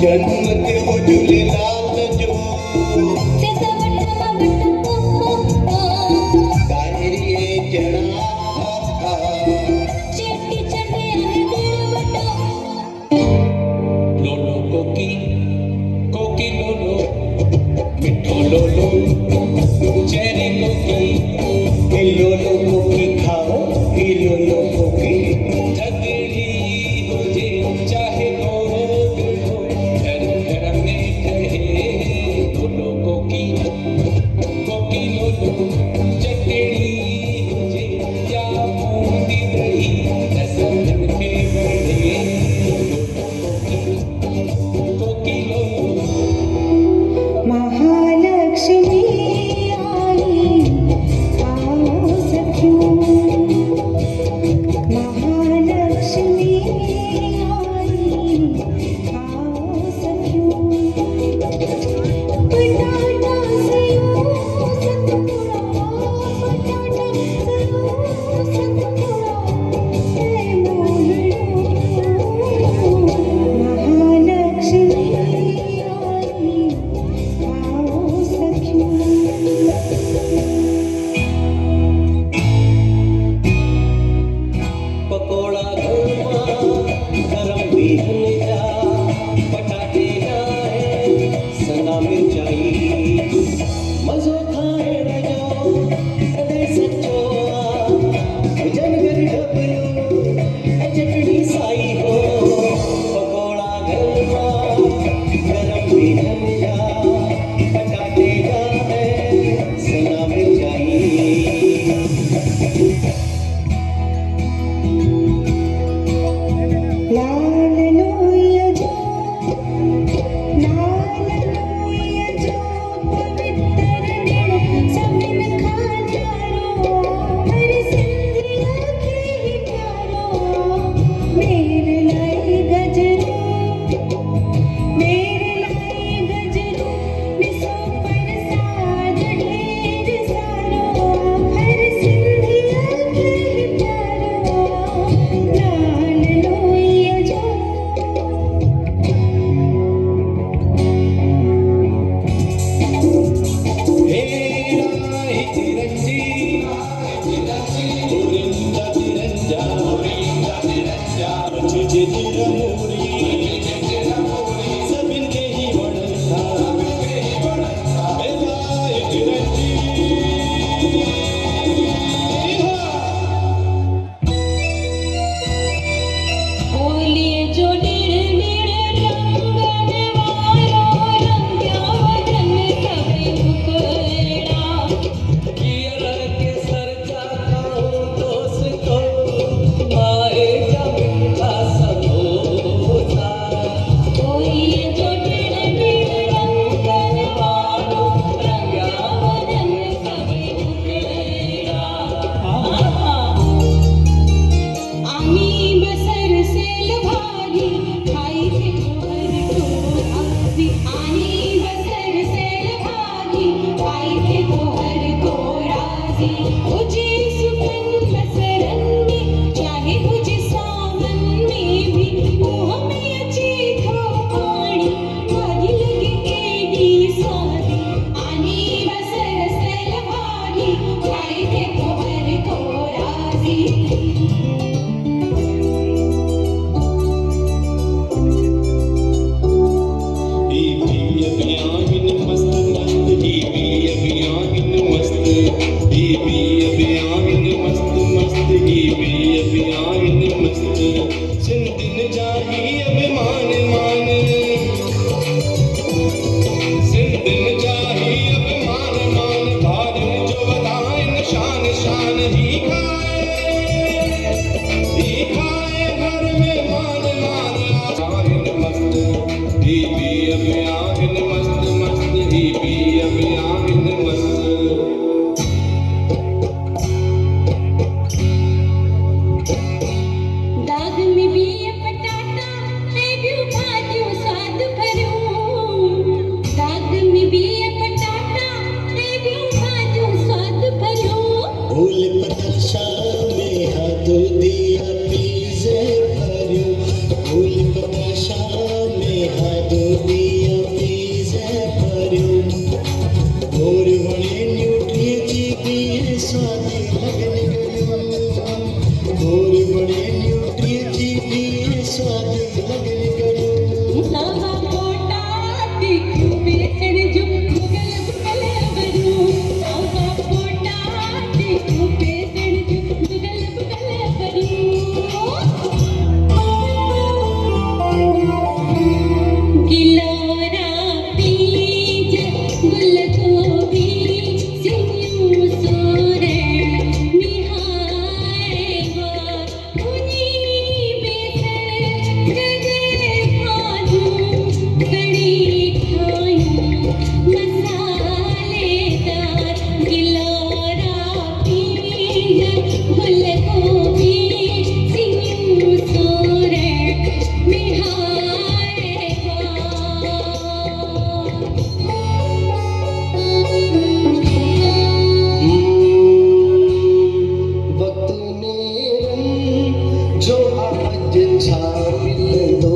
गणपति हो झूलेलाल जो ताहिरी जड़ा लोलो कोकी कोकी लोलो मिठो लोलो चेरी कोकी हे लोलो कोकी खाओ हे लोलो कोकी झगड़ी हो जे चाहे गोद हो घर घर में कहे लोलो कोकी कोकी लोलो चकड़ी हो जे या बूंदी दही रसम के बढ़े कोकी लोलो महालक्ष्मी आई आओ सखियों महालक्ष्मी आई आओ सखियों पटाटा सयो सतपुड़ा पटाटा सयो सतपुड़ा हे मोहनो महालक्ष्मी आई आओ सखियों पकोड़ा घरमा गरम बेहन जा पटाटे जाए सना मिर्चाई मजो खाए रजो सदे सच्चो जनगर ढबलो चटनी साई हो पकोड़ा घरमा गरम बेहन जा पटाटे जाए सना मिर्चाई लाल लोया जो पवित्र दिन सबिन खाचारो हर सिंधिया के ही प्यारो मेरे लाई गजरू निसो प्रसाद ढेर सारो हर सिंधिया के ही प्यारो लाल लोया जो बोलिए जो निर निर रंगन वालो रंग्या वदन कभी मुकड़ा के सर जाता हूँ दोस्त को माए जमीन समोसा बोलिए जो निर निर रंगन वालो रंग्या वदन कभी मुकड़ा आमी बसर सेल भागी खाई थे तोहर तोराजी आनी बसर सेल भागी खाई थे तोहर तोराजी मुझे सुपन बसरन में चाहे मुझे सावन में भी मुँह में अची थो पानी भागी लगे एडी सादी आनी बसर सेल भागी खाई थे तोहर तोराजी शान ही खाए घर में मान आइन मस्त ही भी अभियान मस्त मस्त ही भी अभियान मस्त दाग में भी पटाटा है ब्यू भाजियो स्वाद भरो दाग में भी पटाटा है ब्यू भाजियो स्वाद भरो फूल पतशा में हाथ दिया पीजे भरियो फूल पतशा में हाथ साथ लगे करूं सावा पोटा तीखू बेसन जो मुगल बुगल बरू सावा पोटा तीखू बेसन जो मुगल बुगल बरू गिलोरा पीज गुल गोभी सिंयू सोरे निहाय गो उनी बेसन गगरे भाजू कड़ी खायूं मसालेदार गिलोरा पीज गुल गोभी सिंयू सोरे निहाय वक्त ने रंग जो आज छापिल दो